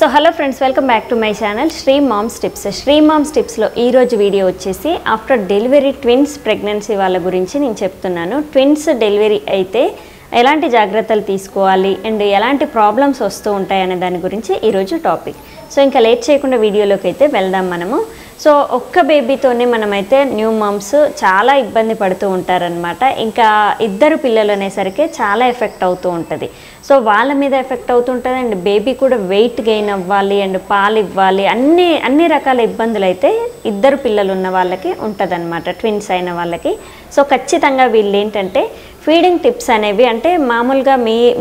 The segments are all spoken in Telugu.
So hello friends, welcome back to my channel Sri moms tips. Sri moms టిప్స్లో ఈరోజు వీడియో వచ్చేసి ఆఫ్టర్ డెలివరీ ట్విన్స్ ప్రెగ్నెన్సీ వాళ్ళ గురించి నేను చెప్తున్నాను. ట్విన్స్ డెలివరీ అయితే ఎలాంటి జాగ్రత్తలు తీసుకోవాలి అండ్ ఎలాంటి ప్రాబ్లమ్స్ వస్తూ ఉంటాయి అనే దాని గురించి ఈరోజు టాపిక్. సో ఇంకా లేట్ చేయకుండా వీడియోలోకి అయితే వెళ్దాం మనము. సో ఒక్క బేబీతోనే మనమైతే న్యూ మామ్స్ చాలా ఇబ్బంది పడుతూ ఉంటారనమాట. ఇంకా ఇద్దరు పిల్లలు అనేసరికి చాలా ఎఫెక్ట్ అవుతూ ఉంటుంది. సో వాళ్ళ మీద ఎఫెక్ట్ అవుతుంటుంది అండ్ బేబీ కూడా వెయిట్ గెయిన్ అవ్వాలి అండ్ పాలు ఇవ్వాలి, అన్ని రకాల ఇబ్బందులు అయితే ఇద్దరు పిల్లలు ఉన్న వాళ్ళకి ఉంటుంది అనమాట, ట్విన్స్ అయిన వాళ్ళకి. సో ఖచ్చితంగా వీళ్ళు ఏంటంటే ఫీడింగ్ టిప్స్ అనేవి అంటే మామూలుగా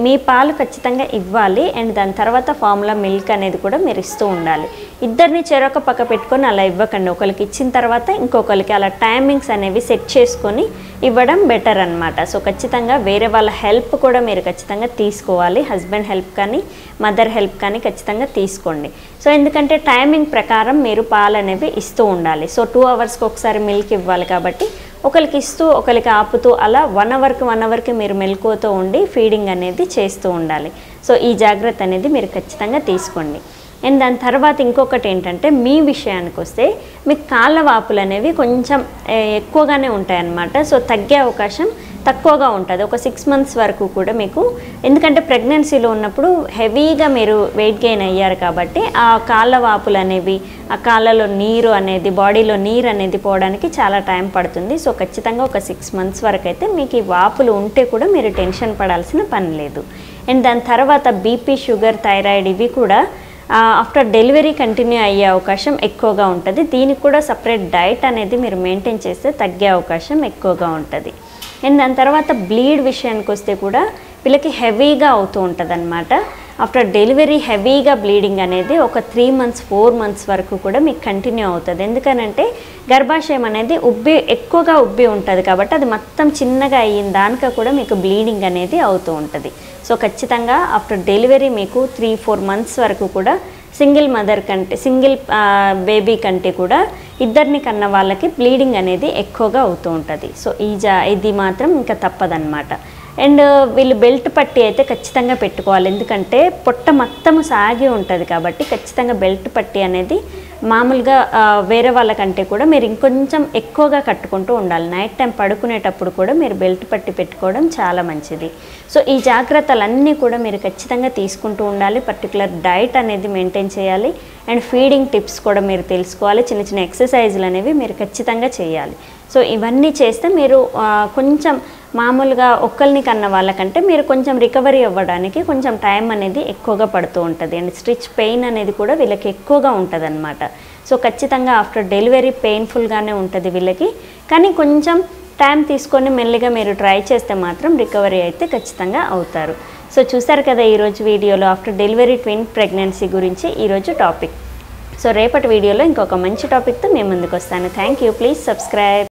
మీ పాలు ఖచ్చితంగా ఇవ్వాలి అండ్ దాని తర్వాత ఫార్ములా మిల్క్ అనేది కూడా మీరు ఇస్తూ ఉండాలి. ఇద్దరిని చెరొక పక్క పెట్టుకొని అలా ఇవ్వకండి. ఒకరికి ఇచ్చిన తర్వాత ఇంకొకరికి అలా టైమింగ్స్ అనేవి సెట్ చేసుకొని ఇవ్వడం బెటర్ అనమాట. సో ఖచ్చితంగా వేరే వాళ్ళ హెల్ప్ కూడా మీరు ఖచ్చితంగా తీసుకోవాలి. హస్బెండ్ హెల్ప్ కానీ మదర్ హెల్ప్ కానీ ఖచ్చితంగా తీసుకోండి. సో ఎందుకంటే టైమింగ్ ప్రకారం మీరు పాలు అనేవి ఇస్తూ ఉండాలి. సో 2 అవర్స్కి ఒకసారి మిల్క్ ఇవ్వాలి కాబట్టి ఒకరికి ఇస్తూ ఒకరికి ఆపుతూ అలా 1 అవర్కి మీరు మెలకువతో ఉండి ఫీడింగ్ అనేది చేస్తూ ఉండాలి. సో ఈ జాగ్రత్త అనేది మీరు ఖచ్చితంగా తీసుకోండి. అండ్ దాని తర్వాత ఇంకొకటి ఏంటంటే మీ విషయానికి వస్తే మీకు కాళ్ళ వాపులు అనేవి కొంచెం ఎక్కువగానే ఉంటాయన్నమాట. సో తగ్గే అవకాశం తక్కువగా ఉంటుంది ఒక 6 months వరకు కూడా మీకు. ఎందుకంటే ప్రెగ్నెన్సీలో ఉన్నప్పుడు హెవీగా మీరు వెయిట్ గెయిన్ అయ్యారు కాబట్టి ఆ కాళ్ళ వాపులు అనేవి, ఆ కాళ్ళలో నీరు అనేది, బాడీలో నీరు అనేది పోవడానికి చాలా టైం పడుతుంది. సో ఖచ్చితంగా ఒక 6 months వరకు అయితే మీకు ఈ వాపులు ఉంటే కూడా మీరు టెన్షన్ పడాల్సిన పని లేదు. అండ్ దాని తర్వాత బీపీ, షుగర్, థైరాయిడ్ ఇవి కూడా ఆఫ్టర్ డెలివరీ కంటిన్యూ అయ్యే అవకాశం ఎక్కువగా ఉంటుంది. దీనికి కూడా సపరేట్ డైట్ అనేది మీరు మెయింటైన్ చేస్తే తగ్గే అవకాశం ఎక్కువగా ఉంటుంది. అండ్ దాని తర్వాత బ్లీడ్ విషయానికి వస్తే కూడా వీళ్ళకి హెవీగా అవుతూ ఉంటుంది అనమాట. ఆఫ్టర్ డెలివరీ హెవీగా బ్లీడింగ్ అనేది ఒక 3 months 4 months వరకు కూడా మీకు కంటిన్యూ అవుతుంది. ఎందుకనంటే గర్భాశయం అనేది ఎక్కువగా ఉబ్బి ఉంటుంది కాబట్టి అది మొత్తం చిన్నగా అయిన దానిక కూడా మీకు బ్లీడింగ్ అనేది అవుతూ ఉంటుంది. సో ఖచ్చితంగా ఆఫ్టర్ డెలివరీ మీకు 3-4 months వరకు కూడా సింగిల్ బేబీ కంటే కూడా ఇద్దరిని కన్న వాళ్ళకి బ్లీడింగ్ అనేది ఎక్కువగా అవుతూ ఉంటుంది. సో ఇది మాత్రం ఇంకా తప్పదన్నమాట. అండ్ వీళ్ళు బెల్ట్ పట్టి అయితే ఖచ్చితంగా పెట్టుకోవాలి. ఎందుకంటే పొట్ట మొత్తము సాగి ఉంటుంది కాబట్టి ఖచ్చితంగా బెల్ట్ పట్టి అనేది మామూలుగా వేరే వాళ్ళకంటే కూడా మీరు ఇంకొంచెం ఎక్కువగా కట్టుకుంటూ ఉండాలి. నైట్ టైం పడుకునేటప్పుడు కూడా మీరు బెల్ట్ పట్టి పెట్టుకోవడం చాలా మంచిది. సో ఈ జాగ్రత్తలన్నీ కూడా మీరు ఖచ్చితంగా తీసుకుంటూ ఉండాలి. పర్టికులర్ డైట్ అనేది మెయింటైన్ చేయాలి అండ్ ఫీడింగ్ టిప్స్ కూడా మీరు తెలుసుకోవాలి. చిన్న చిన్న ఎక్సర్సైజులు అనేవి మీరు ఖచ్చితంగా చేయాలి. సో ఇవన్నీ చేస్తే మీరు కొంచెం మామూలుగా ఒక్కరిని కన్న వాళ్ళకంటే మీరు కొంచెం రికవరీ అవ్వడానికి కొంచెం టైం అనేది ఎక్కువగా పడుతూ ఉంటుంది. అండ్ స్టిచ్ పెయిన్ అనేది కూడా వీళ్ళకి ఎక్కువగా ఉంటుంది అనమాట. సో ఖచ్చితంగా ఆఫ్టర్ డెలివరీ పెయిన్ఫుల్గానే ఉంటుంది వీళ్ళకి, కానీ కొంచెం టైం తీసుకొని మెల్లిగా మీరు ట్రై చేస్తే మాత్రం రికవరీ అయితే ఖచ్చితంగా అవుతారు. సో చూసారు కదా ఈరోజు వీడియోలో ఆఫ్టర్ డెలివరీ ట్విన్ ప్రెగ్నెన్సీ గురించి ఈరోజు టాపిక్. సో రేపటి వీడియోలో ఇంకొక మంచి టాపిక్తో మేము ముందుకు వస్తాను. Thank you. Please subscribe.